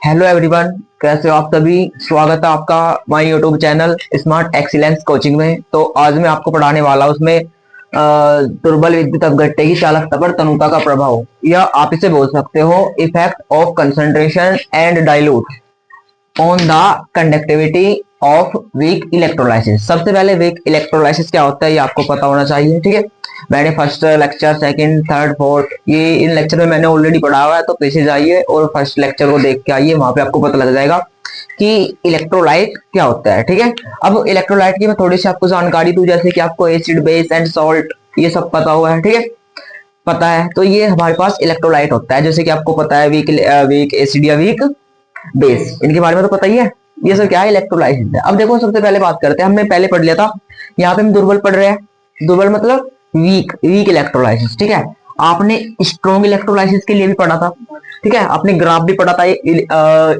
Hello everyone, कैसे हो आप सभी। स्वागत है आपका my YouTube channel smart excellence coaching में। तो आज मैं आपको पढ़ाने वाला हूं उसमें दुर्बल विद्युत अपघट्य की चालकता पर तनुता का प्रभाव, या आप इसे बोल सकते हो effect of concentration and dilute on the conductivity of weak electrolysis. सबसे पहले वीक इलेक्ट्रोलाइसिस क्या होता है ये आपको पता होना चाहिए, ठीक है। मैंने first lecture, second, third, fourth, ये इन लेक्चर में मैंने ऑलरेडी पढ़ा हुआ है, तो पीछे जाइए और फर्स्ट लेक्चर को देख के आइए, वहां पे आपको पता लग जाएगा कि इलेक्ट्रोलाइट क्या होता है, ठीक है। अब इलेक्ट्रोलाइट की मैं थोड़ी सी आपको जानकारी दूं, जैसे कि आपको एसिड, बेस एंड सॉल्ट ये सब पता हुआ है, ठीक है, पता है। तो ये हमारे पास इलेक्ट्रोलाइट होता है, जैसे कि आपको पता है वीक एसिड या वीक बेस, इनके बारे में तो पता ही है। ये सब क्या है, इलेक्ट्रोलाइसिस है। अब देखो, सबसे पहले बात करते हैं, हमने पहले पढ़ लिया था, यहाँ पे हम दुर्बल पढ़ रहे हैं। दुर्बल मतलब वीक इलेक्ट्रोलाइसिस, ठीक है। आपने स्ट्रॉन्ग इलेक्ट्रोलाइसिस के लिए भी पढ़ा था, ठीक है, आपने ग्राफ भी पढ़ा था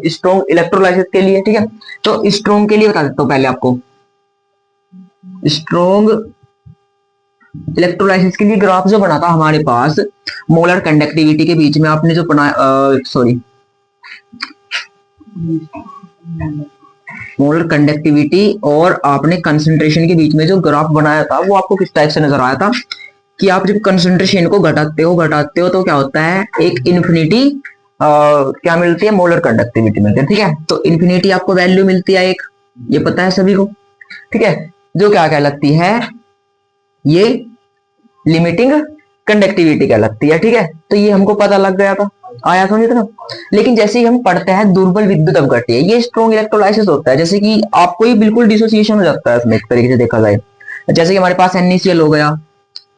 स्ट्रॉन्ग इलेक्ट्रोलाइसिस के लिए, ठीक है। तो स्ट्रॉन्ग के लिए बता देता हूँ पहले आपको। स्ट्रॉन्ग इलेक्ट्रोलाइसिस के लिए ग्राफ जो बना था हमारे पास, मोलर कंडक्टिविटी के बीच में आपने जो मोलर कंडक्टिविटी और आपने कंसंट्रेशन के बीच में जो ग्राफ बनाया था, वो आपको किस टाइप से नजर आया था कि आप जब कंसंट्रेशन को घटाते हो तो क्या होता है, एक इन्फिनिटी क्या मिलती है, मोलर कंडक्टिविटी मिलती है, ठीक है। तो इन्फिनिटी आपको वैल्यू मिलती है एक, ये पता है सभी को, ठीक है, जो क्या कहलाती है, ये लिमिटिंग कंडक्टिविटी कहलाती है, ठीक है। तो ये हमको पता लग गया था, आया समझ ना। लेकिन जैसे ही हम पढ़ते हैं दुर्बल विद्युत अपघट्य, ये स्ट्रॉन्ग इलेक्ट्रोलाइसिस होता है, जैसे कि आपको ही बिल्कुल डिसोसिएशन हो जाता है इसमें, एक तरीके से देखा जाए। जैसे कि हमारे पास NaCl हो गया,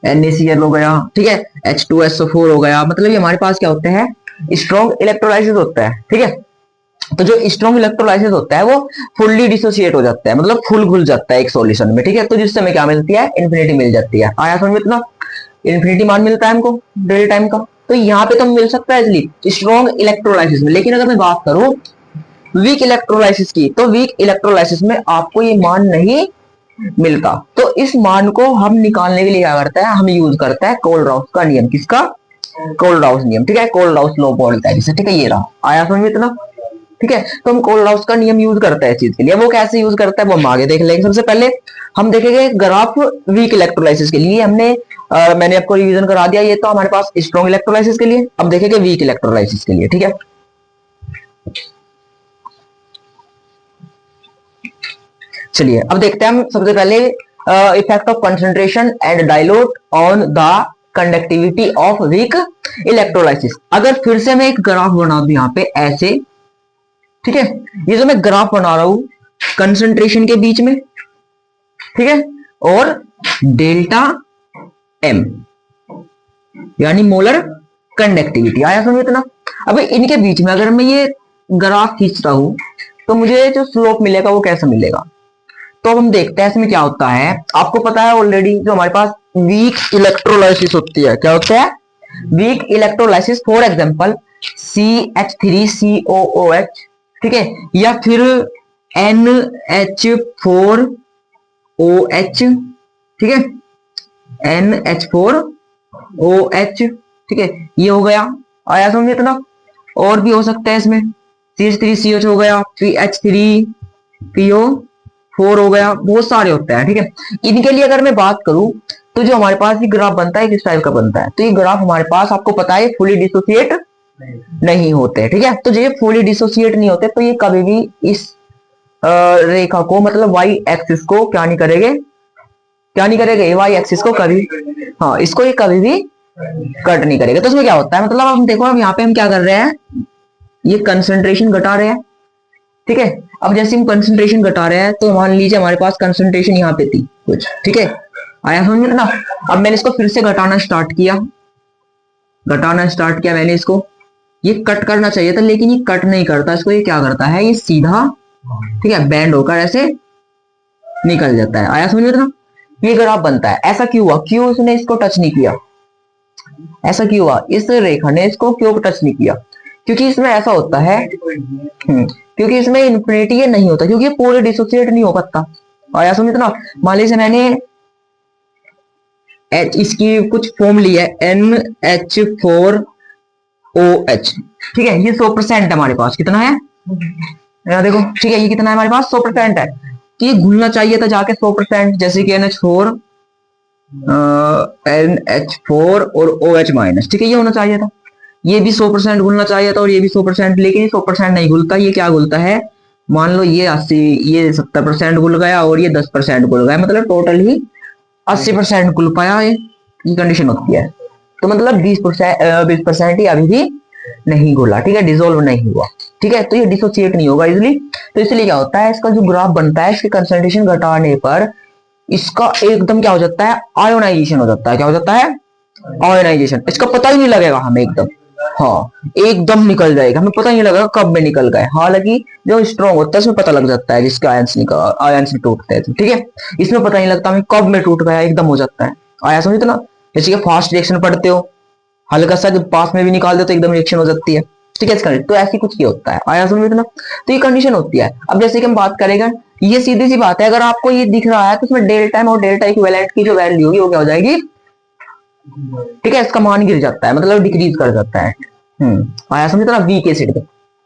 NaCl हो गया, ठीक है, H2SO4 हो गया, मतलब ये हमारे पास क्या होते हैं, स्ट्रॉन्ग इलेक्ट्रोलाइसिस होता है, ठीक है। तो जो स्ट्रॉन्ग इलेक्ट्रोलाइसिस होता है वो फुल्ली डिसोसिएट हो जाता है, मतलब फुल घुल जाता है एक सॉल्यूशन में, ठीक है। तो जिस समय क्या मिलती है, इन्फिनिटी मिल जाती है। आया समझ इतना, इन्फिनिटी मान मिलता है हमको डेल टाइम का। तो यहाँ पे तो मिल सकता है इसलिए स्ट्रॉन्ग इलेक्ट्रोलाइसिस में। लेकिन अगर मैं बात करूं वीक इलेक्ट्रोलाइसिस की, तो वीक इलेक्ट्रोलाइसिस में आपको ये मान नहीं मिलता। तो इस मान को हम निकालने के लिए क्या करता है, हम यूज करता है कोलराउस का नियम। किसका, कोलराउस नियम, ठीक है, कोलराउस लॉ बोलता है जिसे, ठीक है। ये रहा, आया समझ इतना, ठीक है। तो हम कोलराउस का नियम यूज करते हैं इस चीज के लिए। वो कैसे यूज करता है वो हम आगे देख लेंगे। सबसे पहले हम देखेंगे ग्राफ वीक इलेक्ट्रोलाइसिस के लिए। मैंने आपको रिवीजन करा दिया, ये तो हमारे पास स्ट्रॉन्ग इलेक्ट्रोलाइसिस के लिए। अब देखेंगे वीक इलेक्ट्रोलाइसिस के लिए, ठीक है। चलिए अब देखते हैं हम सबसे पहले effect of concentration and dilute on the conductivity of weak electrolysis. अगर फिर से मैं एक ग्राफ बना दूं यहाँ पे ऐसे, ठीक है, ये जो मैं ग्राफ बना रहा हूं कंसंट्रेशन के बीच में, ठीक है, और डेल्टा एम यानी मोलर कंडक्टिविटी, आया समझ इतना। अब इनके बीच में अगर मैं ये ग्राफ खींचता हूं तो मुझे जो स्लोप मिलेगा वो कैसा मिलेगा। तो अब हम देखते हैं इसमें क्या होता है। आपको पता है ऑलरेडी, जो हमारे पास वीक इलेक्ट्रोलाइसिस होती है, क्या होता है, week electrolysis. For example CH3COOH, ठीक है, या फिर NH4OH, ठीक है, NH4OH, ठीक है, ये हो गया, आया समझ इतना। और भी हो सकता है इसमें, CH3CH हो गया, CH3PO4 हो गया, बहुत सारे होते हैं, ठीक है। इनके लिए अगर मैं बात करूं तो जो हमारे पास ये ग्राफ बनता है किस टाइप का बनता है, तो ये ग्राफ हमारे पास आपको पता है फुली डिसोसिएट नहीं होते, ठीक है। तो ये फुली डिसोसिएट नहीं होते, तो ये कभी भी इस रेखा को, मतलब वाई एक्सिस को क्या नहीं करेंगे, वाई एक्सिस को कभी, हाँ, इसको ये कभी भी कट नहीं करेगा। तो इसमें क्या होता है, मतलब हम देखो, अब यहाँ पे हम क्या कर रहे हैं, ये कंसंट्रेशन घटा रहे हैं, ठीक है। अब जैसे हम कंसंट्रेशन घटा रहे हैं, तो मान लीजिए हमारे पास कंसंट्रेशन यहाँ पे थी कुछ, ठीक है, आया समझ में ना। अब मैंने इसको फिर से घटाना स्टार्ट किया मैंने इसको, ये कट करना चाहिए था लेकिन ये कट नहीं करता, इसको ये क्या करता है, ये सीधा, ठीक है, बैंड होकर ऐसे निकल जाता है। आया समझ में ना, ये ग्राफ बनता है। ऐसा क्यों हुआ, क्यों उसने इसको टच नहीं किया, ऐसा क्यों हुआ, इस रेखा ने इसको क्यों टच नहीं किया, क्योंकि इसमें ऐसा होता है, क्योंकि इसमें इन्फिनिटी ये नहीं होता, क्योंकि ये पूरे डिसोसिएट नहीं हो पाता। आया समझ ना। मान लीजिए मैंने इसकी कुछ फॉर्म ली है, NH4OH, ठीक है, ये 100% हमारे पास कितना है, यहाँ देखो, ठीक है, ये कितना है हमारे पास, 100% है, तो ये घुलना चाहिए था जाके 100%, जैसे कि NH4, NH4 और OH माइनस, ठीक है, ये होना चाहिए था। ये भी 100% घुलना चाहिए था और ये भी 100%, लेकिन ये 100% नहीं घुलता। ये क्या घुलता है, मान लो ये 80, ये 70% घुल गया और ये 10% घुल गया, मतलब टोटल ही 80% घुल पाया। ये कंडीशन होती है। तो मतलब 20% ही अभी भी नहीं घुला, ठीक है, डिजोल्व नहीं हुआ, ठीक है, तो ये डिसोसिएट नहीं होगा इजिली। तो इसलिए क्या होता है, इसका जो ग्राफ बनता है, इसकी कंसंट्रेशन घटाने पर इसका एकदम क्या हो जाता है, आयोनाइजेशन हो जाता है। क्या हो जाता है, आयोनाइजेशन। इसका पता ही नहीं लगेगा हमें एकदम, हाँ, एकदम निकल जाएगा, हमें पता ही नहीं लगेगा कब में निकल गए। हालांकि जो स्ट्रॉन्ग होता है उसमें पता लग जाता है, जिसके आयंस टूटते हैं, ठीक है, इसमें पता नहीं लगता हमें कब में टूट गया, एकदम हो जाता है। आया समझ ना, जैसे कि फास्ट रिएक्शन पढ़ते हो, हल्का सा जब पास में भी निकाल दो तो एकदम रिएक्शन हो जाती है, ठीक है, इसका तो ऐसी कुछ ही होता है। आया समझ में ना, तो ये कंडीशन होती है। अब जैसे कि हम बात करेंगे, ये सीधी सी बात है, अगर आपको ये दिख रहा है तो उसमें डेल्टा टाइम और डेल्टा इक्विवेलेंट की जो वैल्यू होगी वो क्या हो जाएगी, ठीक है, इसका मान गिर जाता है, मतलब डिक्रीज कर जाता है। आया समझ ना, वीक एसिड में,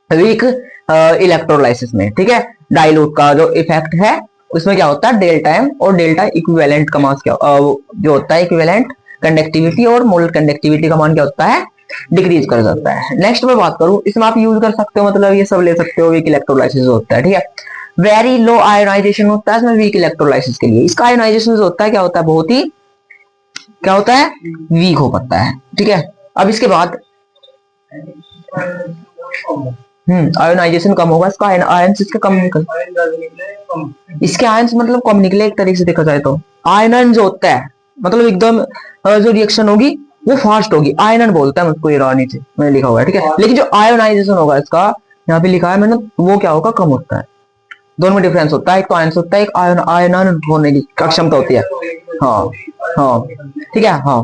वीक इलेक्ट्रोलाइसिस में, ठीक है, डाइल्यूट का जो इफेक्ट है उसमें क्या होता है, डेल्टा एम और डेल्टा इक्विवेलेंट का मान क्या जो होता है, इक्विवेलेंट कंडक्टिविटी और मोलर कंडक्टिविटी का मान क्या होता है, डिक्रीज कर जाता है। नेक्स्ट में बात करूं, इसमें आप यूज कर सकते हो, मतलब ये सब ले सकते हो, वीक इलेक्ट्रोलाइसिस होता है, ठीक है। वेरी लो आयोनाइजेशन होता है इसमें वीक इलेक्ट्रोलाइसिस के लिए। इसका आयोनाइजेशन होता है क्या होता है, बहुत ही क्या होता है, वीक हो पाता है, ठीक है। अब इसके बाद आयोनाइजेशन कम होगा, इसका आयंस इसके कम निकल, इसके आयंस मतलब कम निकले एक तरीके से देखा जाए तो। आयनन जो होता है मतलब एकदम जो रिएक्शन होगी वो फास्ट होगी, आयनन बोलता है उसको, ये रहा नीचे मैंने लिखा हुआ है, ठीक है। लेकिन जो आयोनाइजेशन होगा इसका, यहाँ पे लिखा है मैंने, वो क्या होगा, कम होता है। दोनों में डिफरेंस होता है, एक तो आयंस होता है, एक आयनन होने की क्षमता होती है। हाँ, हाँ, ठीक है, हाँ,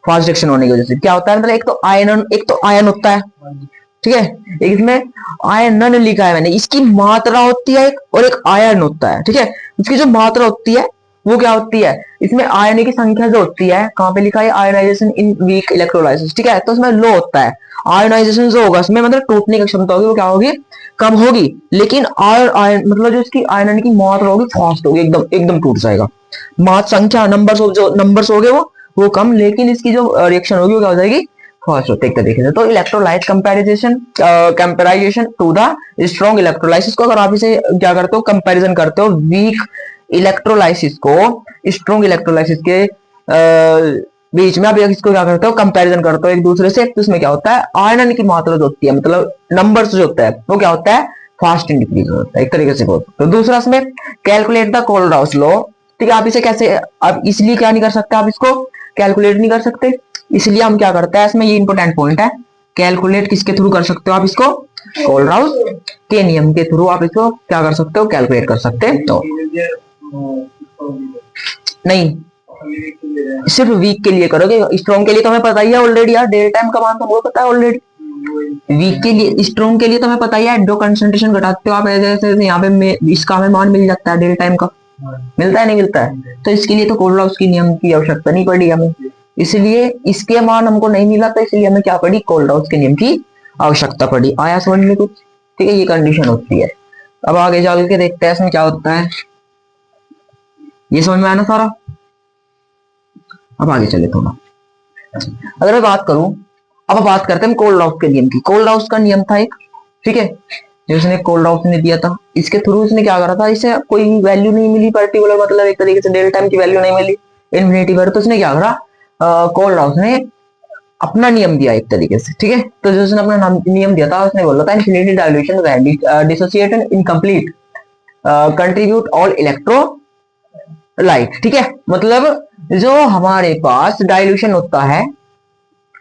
फास्ट रिएक्शन होने की वजह से क्या होता है, मतलब एक तो आयनन, एक तो आयन होता है, ठीक है, एक इसमें आयनन लिखा है मैंने, इसकी मात्रा होती है एक, और एक आयन होता है, ठीक है। इसकी जो मात्रा होती है वो क्या होती है, इसमें आयन की संख्या जो होती है, कहां पे लिखा है, आयोनाइजेशन इन वीक इलेक्ट्रोलाइसिस, ठीक है, तो उसमें लो होता है। आयोनाइजेशन जो होगा उसमें मतलब टूटने की क्षमता होगी वो क्या होगी, कम होगी। लेकिन आयन मतलब जो इसकी आयन की मात्रा होगी फास्ट होगी, एकदम एकदम टूट जाएगा। मात्र संख्या नंबर्स, जो नंबर्स हो गए वो कम, लेकिन इसकी जो रिएक्शन होगी वो क्या हो जाएगी, फर्स्ट होते एक तरीके से। तो electrolyte comparison to the strong electrolysis को अगर आप इसे क्या करते हो, कंपैरिजन करते हो वीक इलेक्ट्रोलाइसिस को स्ट्रॉन्ग इलेक्ट्रोलाइसिस के बीच में, आप इसको क्या करते हो, कंपैरिजन करते हो एक दूसरे से, तो इसमें क्या होता है, आयरन की मात्रा जो होती है, मतलब नंबर्स जो होता है वो क्या होता है, फास्ट इंक्रीज होता है एक तरीके से बोल। तो दूसरा इसमें कैलकुलेट द कोलराउस लॉ, ठीक है। आप इसे कैसे, आप इसलिए क्या नहीं कर सकते, आप इसको कैलकुलेट नहीं कर सकते, इसलिए हम क्या करते हैं इसमें, ये इंपॉर्टेंट पॉइंट है, कैलकुलेट किसके थ्रू कर सकते हो आप इसको, कोलराउस के नियम के थ्रू आप इसको क्या कर सकते हो, कैलकुलेट कर सकते हो। नहीं, सिर्फ वीक के लिए करोगे, स्ट्रॉन्ग के लिए तो हमें पता ही है ऑलरेडी यार, डेल टाइम का मान तो हमको पता है ऑलरेडी। वीक के लिए, स्ट्रॉन्ग के लिए तो हमें पता ही है, जो कंसंट्रेशन घटाते हो आप जैसे यहाँ पे इसका हमें मान मिल जाता है, डेल टाइम का मिलता है, नहीं मिलता है, तो इसके लिए तो कोलराउस की नियम की आवश्यकता नहीं पड़ी हमें, इसलिए इसके मान हमको नहीं मिला, तो इसलिए हमें क्या पड़ी, कोलराउस के नियम की आवश्यकता पड़ी। आया समझ में कुछ, ठीक है, ये कंडीशन होती है। अब आगे चल के देखते हैं इसमें क्या होता है, ये समझ में आया ना सारा। अब आगे चले थोड़ा, अगर मैं बात करूं, अब बात करते हैं कोलराउस के नियम की। कोलराउस का नियम था एक, ठीक है, जो उसने कोलराउस ने दिया था, इसके थ्रू उसने क्या करा था, इसे कोई वैल्यू नहीं मिली पर्टिकुलर, मतलब एक तरीके से डेल टाइम की वैल्यू नहीं मिली इन्फिनिटी पर, तो उसने क्या करा, कोलराउस ने अपना नियम दिया एक तरीके से, ठीक है। तो जो उसने अपना नियम दिया था, उसने बोला था infinity dilution dissociate and incomplete contribute all electrolyte, ठीक है, मतलब जो हमारे पास डाइल्यूशन होता है,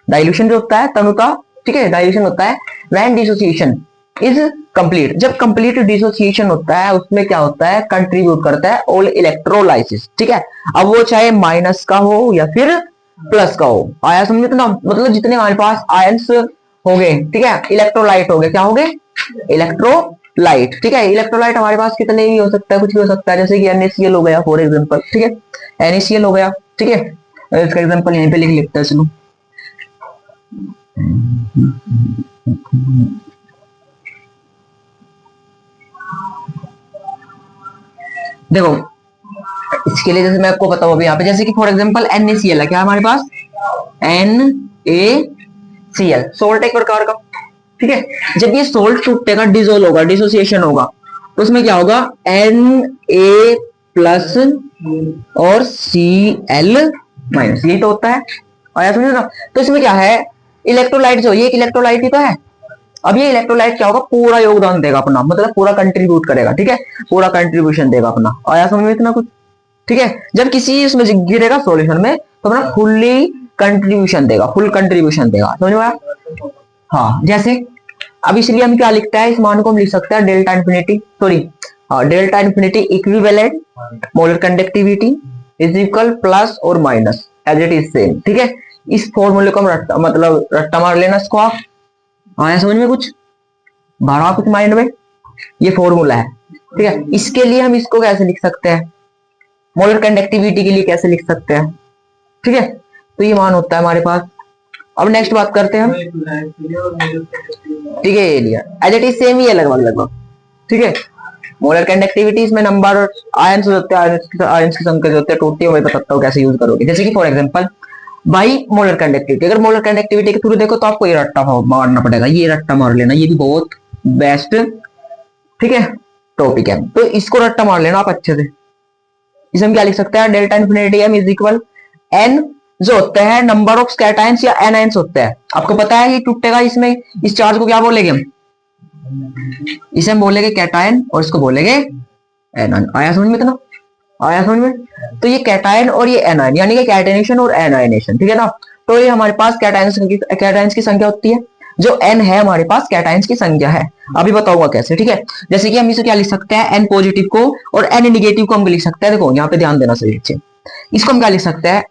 डाइल्यूशन जो होता है तनुता, ठीक है, डाइल्यूशन होता है व्हेन डिसोसिएशन इज कंप्लीट, जब कंप्लीट डिसोसिएशन होता है उसमें क्या होता है, कंट्रीब्यूट करता है ऑल इलेक्ट्रोलाइसिस, ठीक है। अब वो चाहे माइनस का हो या फिर प्लस का हो, आया समझे तो ना, मतलब जितने हमारे पास आयंस हो गए, ठीक है, इलेक्ट्रोलाइट हो गए, क्या हो गए, इलेक्ट्रोलाइट, ठीक है। इलेक्ट्रोलाइट हमारे पास कितने भी हो सकता है, कुछ भी हो सकता है, जैसे कि NaCl हो गया फॉर एग्जांपल, ठीक है, NaCl हो गया, ठीक है, इसका एग्जांपल यहीं पे लिख लेते हैं, चलो। देखो इसके लिए जैसे मैं आपको बताऊं अभी यहाँ पे, जैसे कि फॉर एग्जांपल NaCl है, क्या है हमारे पास NaCl, सोल्ट एक प्रकार का, ठीक है। जब ये सोल्ट टूटेगा, डिसोल्व होगा, डिसोसिएशन होगा, तो उसमें क्या होगा, Na प्लस और Cl माइनस, यही तो होता है। आया समझे ना। तो इसमें क्या है, इलेक्ट्रोलाइट जो, ये एक इलेक्ट्रोलाइट ही तो है। अब ये इलेक्ट्रोलाइट क्या होगा, पूरा योगदान देगा अपना, मतलब पूरा कंट्रीब्यूट करेगा, ठीक है, पूरा कंट्रीब्यूशन देगा अपना। आया समझ में इतना कुछ, ठीक है। जब किसी उसमें गिरेगा सॉल्यूशन में तो अपना फुल्ली कंट्रीब्यूशन देगा, फुल कंट्रीब्यूशन देगा, समझ में आया। हाँ जैसे अब इसलिए हम क्या लिखते हैं, इस मान को हम लिख सकते हैं delta infinity, sorry delta infinity equivalent molar conductivity is equal plus और minus as it is same, ठीक है। इस फॉर्मूले को हम रट्टा मार लेना इसको आप। आया समझ में कुछ, भरा कुछ माइंड में, ये फॉर्मूला है, ठीक है। इसके लिए हम इसको कैसे लिख सकते हैं, मोलर कंडक्टिविटी के लिए कैसे लिख सकते हैं, ठीक है। तो ये मान होता है हमारे पास। अब नेक्स्ट बात करते हैं हम, ठीक है, ये लिया एज इट इज सेम ही है लगभग, ठीक है। मोलर कंडक्टिविटी इसमें नंबर और आयंस होते हैं, आयंस की संख्या जो होती है टूटती है, मैं बता सकता हूँ कैसे यूज करोगे। जैसे कि for example by molar conductivity, अगर मोलर कंडक्टिविटी के थ्रू देखो तो आपको ये रट्टा मारना पड़ेगा, ये रट्टा मार लेना, ये भी बहुत बेस्ट, ठीक है, टॉपिक है। तो इसको रट्टा मार लेना आप अच्छे से। इसमें क्या लिख सकते हैं, delta infinity m is equal n जो होते हैं नंबर ऑफ कैटायंस या एनायंस होते हैं। आपको पता है ये टूटेगा, इसमें इस चार्ज को क्या बोलेंगे हम, इसे हम बोलेंगे कैटायन और इसको बोलेंगे एनायन। आया समझ में इतना, आया समझ में। तो ये कैटायन और ये एनायन, यानी कि कैटेनेशन और एनायनेशन, ठीक है ना। तो ये हमारे पास कैटायंस की संख्या होती है, जो n है हमारे पास कैटायंस की संख्या है। अभी बताऊंगा कैसे, ठीक है। जैसे कि हम इसे क्या लिख सकते हैं, n पॉजिटिव को और n निगेटिव को हम लिख सकते हैं। देखो यहाँ पे ध्यान देना सही अच्छे, इसको हम क्या लिख सकते हैं,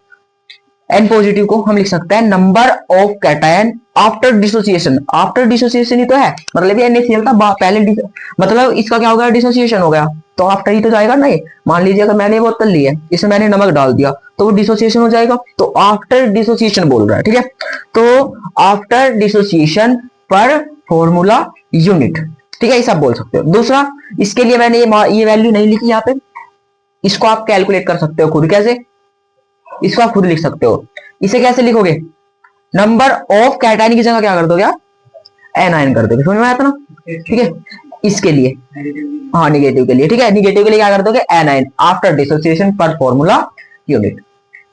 n पॉजिटिव को हम लिख सकते हैं number of cation after dissociation. After dissociation ही तो है, मतलब ये NaCl था पहले, मतलब इसका क्या हो गया, डिसोसिएशन हो गया, तो आफ्टर ही तो जाएगा ना ये। मान लीजिए अगर मैंने बोतल ली है, इसमें मैंने नमक डाल दिया, तो वो डिसोसिएशन हो जाएगा, तो आफ्टर डिसोसिएशन बोल रहा है, ठीक है। तो आफ्टर डिसोसिएशन पर फॉर्मूला यूनिट, ठीक है, ये सब बोल सकते हो। दूसरा, इसके लिए मैंने ये वैल्यू नहीं लिखी यहाँ पे, इसको आप कैलकुलेट कर सकते हो खुद। कैसे, इसको आप खुद लिख सकते हो। इसे कैसे लिखोगे, नंबर ऑफ कैटायन की जगह क्या कर दोगे आप, एनायन कर दोगे, समझ में आया था ना, ठीक है। इसके लिए हाँ निगेटिव के लिए, ठीक है, निगेटिव के लिए क्या कर दोगे, एनायन आफ्टर डिसोसिएशन पर formula unit.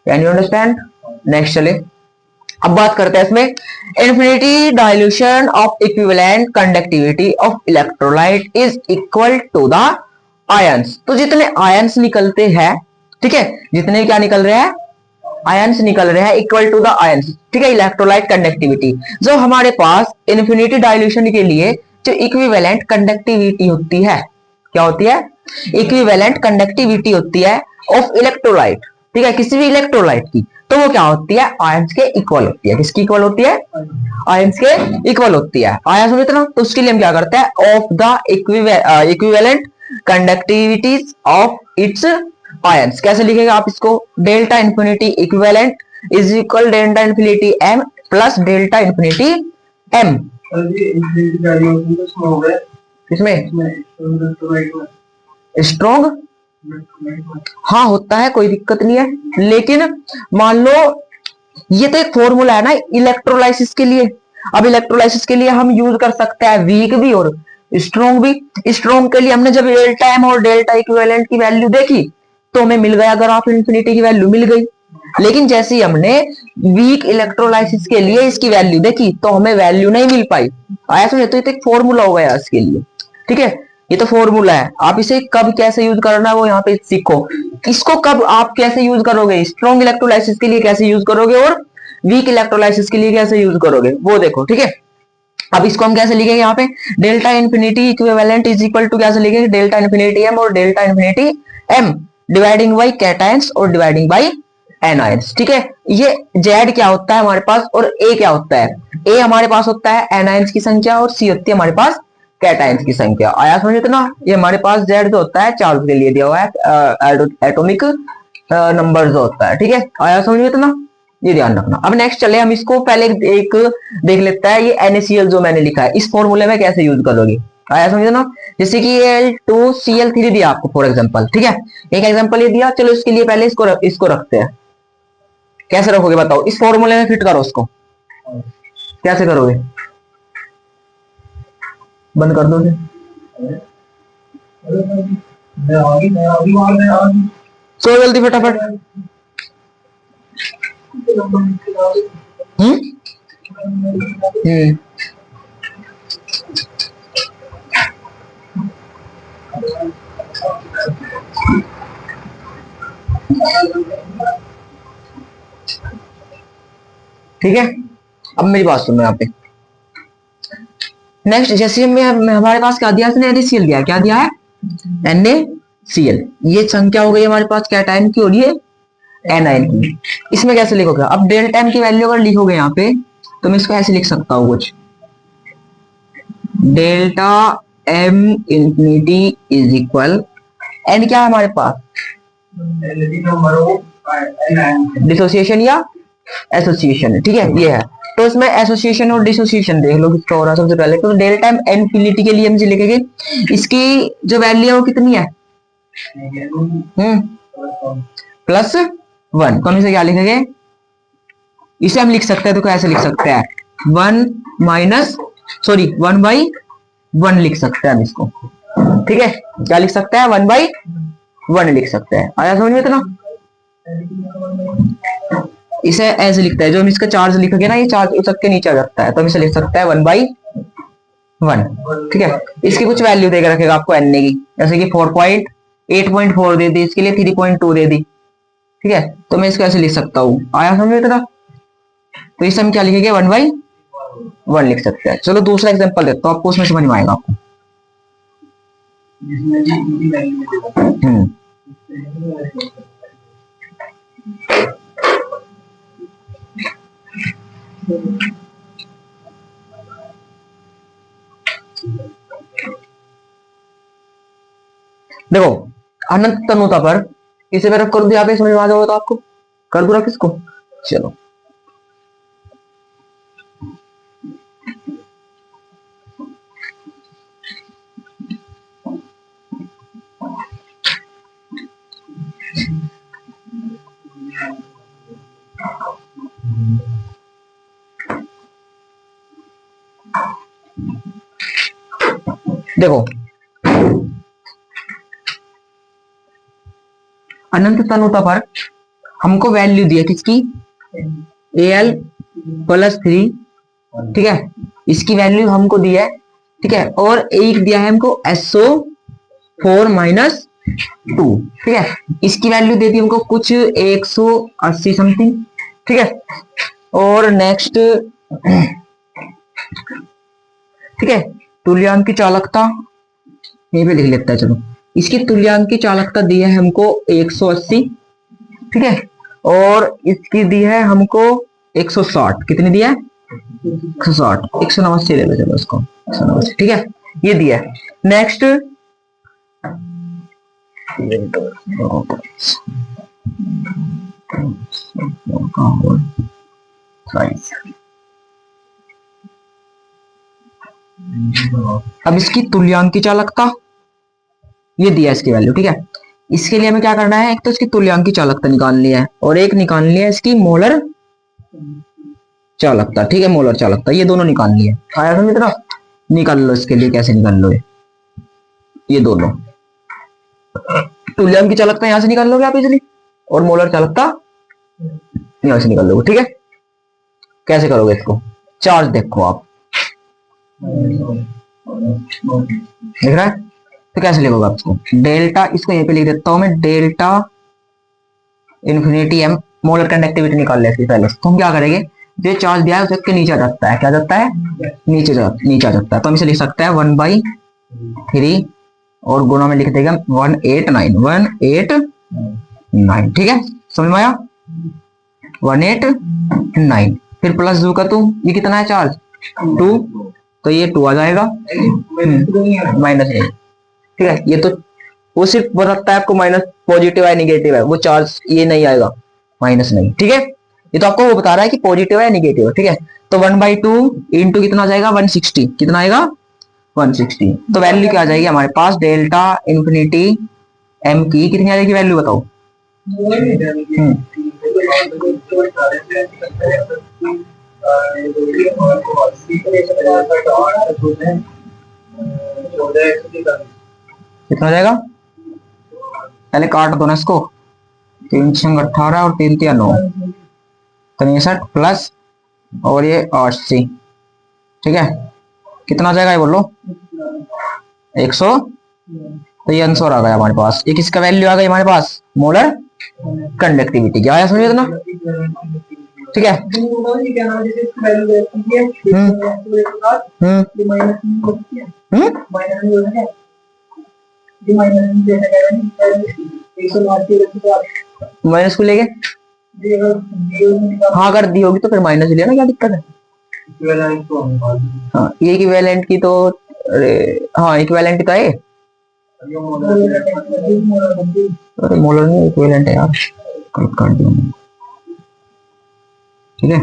Can you understand. Next चले, अब बात करते हैं इसमें, infinity dilution of equivalent conductivity of electrolyte is equal to the ions. तो जितने आयंस निकलते हैं, ठीक है, जितने क्या निकल रहे हैं, आयंस निकल रहे हैं, इक्वल टू द आयंस, ठीक है, इलेक्ट्रोलाइट कंडक्टिविटी। जो हमारे पास इन्फिनिटी डाइल्यूशन के लिए जो इक्विवेलेंट कंडक्टिविटी होती है, क्या होती है, इक्विवेलेंट कंडक्टिविटी होती है ऑफ इलेक्ट्रोलाइट, ठीक है, किसी भी इलेक्ट्रोलाइट की, तो वो क्या होती है, आयंस के इक्वल होती है। किसकी इक्वल होती है, आयंस के इक्वल होती है। आया समझ इतना। तो उसके लिए हम क्या करते हैं, of the equivalent conductivities of its ions. कैसे लिखेगा आप इसको, delta infinity equivalent is equal delta infinity m plus delta infinity m। किसमें, स्ट्रॉन्ग, हाँ होता है, कोई दिक्कत नहीं है, लेकिन मान लो ये तो एक फॉर्मूला है ना इलेक्ट्रोलाइसिस के लिए। अब इलेक्ट्रोलाइसिस के लिए हम यूज कर सकते हैं वीक भी और स्ट्रॉन्ग भी। स्ट्रॉन्ग के लिए हमने जब डेल्टा m और डेल्टा इक्विवेलेंट की वैल्यू देखी तो हमें मिल गया, अगर आप इन्फिनिटी की वैल्यू मिल गई। लेकिन जैसे ही हमने वीक इलेक्ट्रोलाइसिस के लिए इसकी वैल्यू देखी तो हमें वैल्यू नहीं मिल पाई। आया समझे। तो ये तो एक फॉर्मूला हो गया इसके लिए, ठीक है, ये तो फॉर्मूला है। आप इसे कब कैसे यूज करना है वो यहाँ पे सीखो। इसको कब आप कैसे यूज करोगे, स्ट्रॉन्ग इलेक्ट्रोलाइसिस के लिए कैसे यूज करोगे और वीक इलेक्ट्रोलाइसिस के लिए कैसे यूज करोगे वो देखो, ठीक है। अब इसको हम कैसे लिखेंगे, यहाँ पे delta infinity equivalent is equal to कैसे लिखेंगे, डेल्टा इन्फिनिटी m और delta infinity m dividing by cations और डिवाइडिंग बाई एनायंस, ठीक है। ये Z क्या होता है हमारे पास और A क्या होता है, A हमारे पास होता है एनायंस की संख्या और C होती है हमारे पास कैटायंस की संख्या। आया समझ इतना। ये हमारे पास Z जो होता है चार्ज के लिए दिया हुआ है, एटॉमिक नंबर जो होता है, ठीक है। आया समझ इतना, ये ध्यान रखना। अब नेक्स्ट चले, हम इसको पहले एक देख लेते हैं, ये NaCl जो मैंने लिखा है इस फॉर्मूले में कैसे यूज करोगे। आया समझे ना। जैसे कि Al2Cl3 दिया आपको फॉर एग्जांपल, ठीक है, एक एग्जांपल ये दिया, चलो इसके लिए पहले इसको रखते हैं। कैसे रखोगे बताओ, इस फॉर्मूले में फिट करो उसको, कैसे करोगे, बंद कर दो सो जल्दी फटाफट। हम्म ठीक है, अब मेरी बात सुनो यहाँ पे। नेक्स्ट जैसे हमारे पास क्या दिया इसने, NaCl दिया, क्या दिया है, NaCl। ये संख्या हो गई हमारे पास क्या टाइम की हो रही है, एनाइन की। इसमें कैसे लिखोगे, अब डेल्टा m की वैल्यू अगर लिखोगे यहाँ पे तो मैं इसको ऐसे लिख सकता हूँ कुछ, delta m infinity is equal, n क्या है हमारे पास, डिसोसिएशन या एसोसिएशन, ठीक है ये है। तो इसमें एसोसिएशन और डिसोसिएशन देख लो किसका हो रहा है सबसे पहले। तो डेल्टा m इनफिनिटी के लिए हम लिखेंगे, इसकी जो वैल्यू है वो कितनी है, +1। तो हम इसे क्या लिखेंगे, इसे हम लिख सकते हैं, तो कैसे लिख सकते हैं, 1/1 लिख सकते हैं हम इसको, ठीक है, क्या लिख सकते हैं, 1/1 लिख सकते हैं। आया समझ में इतना। इसे ऐसे लिखता है, जो हम इसका चार्ज लिखेंगे ना, ये चार्ज उसके के नीचे आ जाता है, तो हम इसे लिख सकते हैं 1/1, ठीक है। इसकी कुछ वैल्यू देकर रखेगा आपको एन की, जैसे कि 8.4 दे दी, इसके लिए 3.2 दे दी, ठीक है। तो मैं इसको ऐसे लिख सकता हूँ, आया समझ में इतना। तो इसे हम क्या लिखेंगे, 1/1 लिख सकते हैं। चलो दूसरा एग्जांपल देता हूँ आपको, उसमें समझ में आएगा आपको। देखो अनंत तनुता पर इसे मैं रख कर दिया, समझ में आ जाओगे तो आपको, कर दूंगा किसको, चलो देखो अनंत तनुता पर हमको वैल्यू दी है किसकी, Al+3, ठीक है, इसकी वैल्यू हमको दी है, ठीक है, और एक दिया है हमको SO4-2, ठीक है, इसकी वैल्यू दे दी हमको कुछ 180 समथिंग, ठीक है। और नेक्स्ट, ठीक है, तुल्यांक की चालकता यहीं पे लिख लेता है, चलो इसकी तुल्यांक की चालकता दी है हमको 180, ठीक है, और इसकी दी है हमको 160, कितनी दी है, 160, 189 ले लो, चलो इसको 189, ठीक है, ये दिया है। नेक्स्ट अब इसकी तुल्यांक की चालकता ये दिया इसकी वैल्यू, ठीक है। इसके लिए हमें क्या करना है, एक तो इसकी तुल्यांक की चालकता निकालनी है और एक निकालनी है इसकी मोलर चालकता, ठीक है, मोलर चालकता, ये दोनों निकालनी है। आया समझ इतना, निकाल लो इसके लिए, कैसे निकाल लो, ये दोनों तुल्यांक की चालकता यहां से निकाल लोगे आप इजीली, और मोलर चालकता यहां से निकाल लोगे, ठीक है। कैसे करोगे इसको, चार्ज देखो आप, देख रहा है, तो कैसे लिखोगे आप इसको, डेल्टा, इसको यहीं पे लिख देता हूं मैं, delta infinity m, molar conductivity निकाल ले इसकी पहले। तो हम क्या करेंगे, जो चार्ज दिया है उसके नीचे आ जाता है, क्या जाता है, नीचे आ जाता है, तो हम इसे लिख सकते हैं 1/3 और गुणा में लिख देगा 189, ठीक है, समझ में आया, 189, फिर प्लस 2 का 2, ये कितना है चार्ज 2, तो ये 2 आ जाएगा, माइनस नहीं, ठीक है, ये तो वो सिर्फ बताता है आपको माइनस पॉजिटिव है निगेटिव है, वो चार्ज ये नहीं आएगा, माइनस नहीं, ठीक है, ये तो आपको वो बता रहा है कि पॉजिटिव है निगेटिव है, ठीक है। तो 1/2 इंटू कितना आ जाएगा, 160, कितना आएगा 160। तो वैल्यू क्या आ जाएगी हमारे पास, डेल्टा इन्फिनिटी एम की कितनी आ जाएगी वैल्यू बताओ। कितना हो जाएगा, पहले काट दो ना इसको, 3 6 18 और 3 3 9, 63 प्लस और ये 80, ठीक है कितना आ जाएगा ये बोलो, 100। तो ये आंसर आ गया हमारे पास, एक इसका वैल्यू आ गई हमारे पास, मोलर कंडक्टिविटी। क्या आया समझे इतना, ठीक है। माइनस को लेके, हाँ अगर दी होगी तो फिर माइनस लेना, क्या दिक्कत है। हाँ ये इक्विवेलेंट की तो, हाँ इक्विवेलेंट की तो है, अरे मोलर नहीं इक्विवेलेंट है यार, कल काट दिया, ठीक है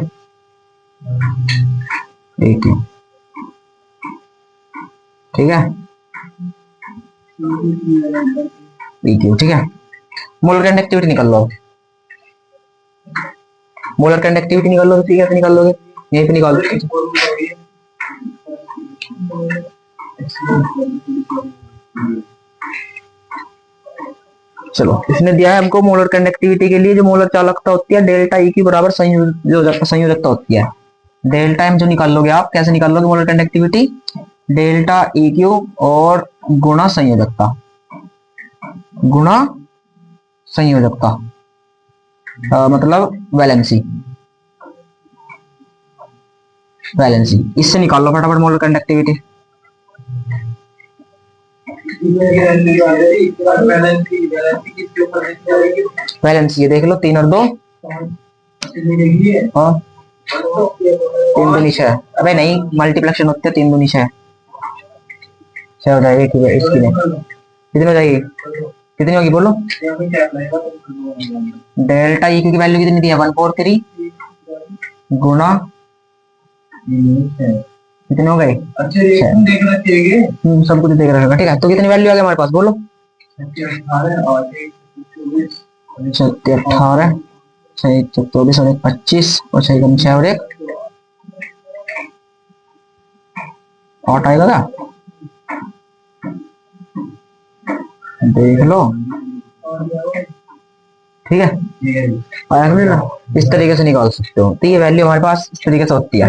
एक, ठीक है ठीक है। मोलर कंडक्टिविटी निकाल लो, मोलर कंडक्टिविटी निकाल लो, ठीक है निकाल लोगे, यहीं पे निकाल दो। चलो इसने दिया है हमको मोलर कंडक्टिविटी के लिए जो मोलर चालकता होती है डेल्टा ई की बराबर संयोजकता होती है। डेल्टा एम जो निकाल लोगे आप, कैसे निकाल लोगे molar conductivity, delta E Q और गुणा संयोजकता, गुणा संयोजकता मतलब वैलेंसी, वैलेंसी इससे निकाल लो फटाफट मोलर कंडक्टिविटी। वैलेंसी ये देख लो 3 और 2, हाँ 3 2 6, अबे नहीं मल्टीप्लिकेशन होते हैं, 3 2 6 6 हो जाएगी, ठीक है इसकी नहीं कितनी हो जाएगी, कितनी होगी बोलो, डेल्टा ई की वैल्यू कितनी दी है 143 गुणा कितने हो गए, सब कुछ देख रखा, ठीक है। तो कितनी वैल्यू आ गई हमारे पास बोलो, 18 24 और 25 और 6 और 1 8 आएगा क्या, देख लो ठीक है आया समझ ना, इस तरीके से निकाल सकते हो। तो ये वैल्यू हमारे पास इस तरीके से होती है।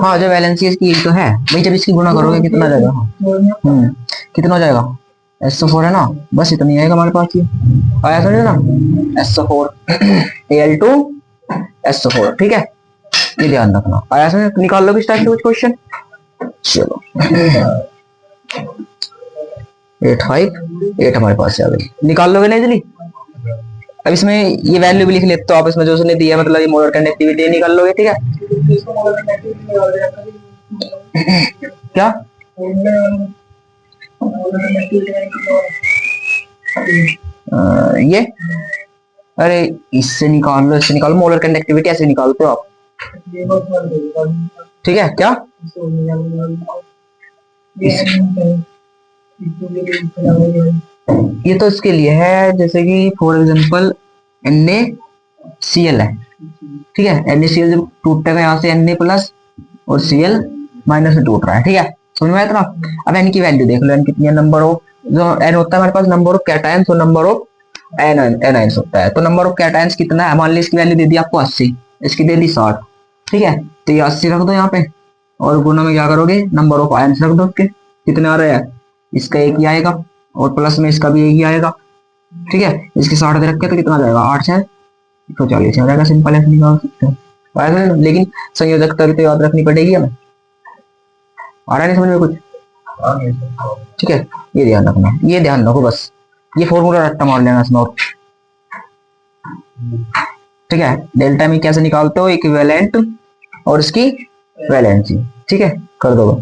हाँ जो वैलेंसी इसकी तो है भाई, जब इसकी गुणा करोगे कितना आ जाएगा, कितना हो जाएगा, SO4 है ना, बस इतना ही आएगा हमारे पास, ये आया समझे ना, SO4 Al2 SO4, ठीक है ये ध्यान रखना, आया समझे। निकाल लो इस टाइप से कुछ क्वेश्चन, चलो 8 5 8 हमारे पास आ गई, निकाल लोगे ना इजीली। अब इसमें ये वैल्यू भी लिख लेते तो आप इसमें जो उसने दिया मतलब ये मोलर कंडक्टिविटी निकाल लोगे, ठीक है क्या ये, अरे इससे निकाल लो, इससे निकालो, मोलर कंडक्टिविटी ऐसे निकालते हो आप, ठीक है क्या ये तो इसके लिए है, जैसे कि फॉर एग्जांपल NaCl है, ठीक है NaCl जब टूटेगा यहाँ से Na प्लस और Cl माइनस में टूट रहा है, ठीक है समझ में आया इतना। अब N की वैल्यू देख लो, N कितनी है, नंबर ऑफ जो N होता है हमारे पास नंबर ऑफ कैटायंस और नंबर ऑफ एनायंस होता है। तो नंबर ऑफ कैटायंस कितना है, मान ली इसकी वैल्यू दे दी आपको 80, इसकी दे दी 60, ठीक है तो ये 80 रख दो यहाँ पे और गुना में क्या करोगे नंबर ऑफ आयंस रख दो, उसके कितने आ रहे हैं, इसका 1 ही आएगा और प्लस में इसका भी 1 ही आएगा, ठीक है इसकी 60 दे रखे तो कितना आ जाएगा 8 6 140 हो जाएगा, सिंपल ऐसे निकाल सकते हैं। लेकिन संयोजकता भी तो याद रखनी पड़ेगी हमें, आ रहा है नहीं समझ में कुछ, ठीक है ये ध्यान रखना, ये ध्यान रखो बस, ये फॉर्मूला रट्टा मार लेना इसमें, ठीक है डेल्टा में कैसे निकालते हो, इक्विवेलेंट और इसकी वैलेंसी, ठीक है कर दो।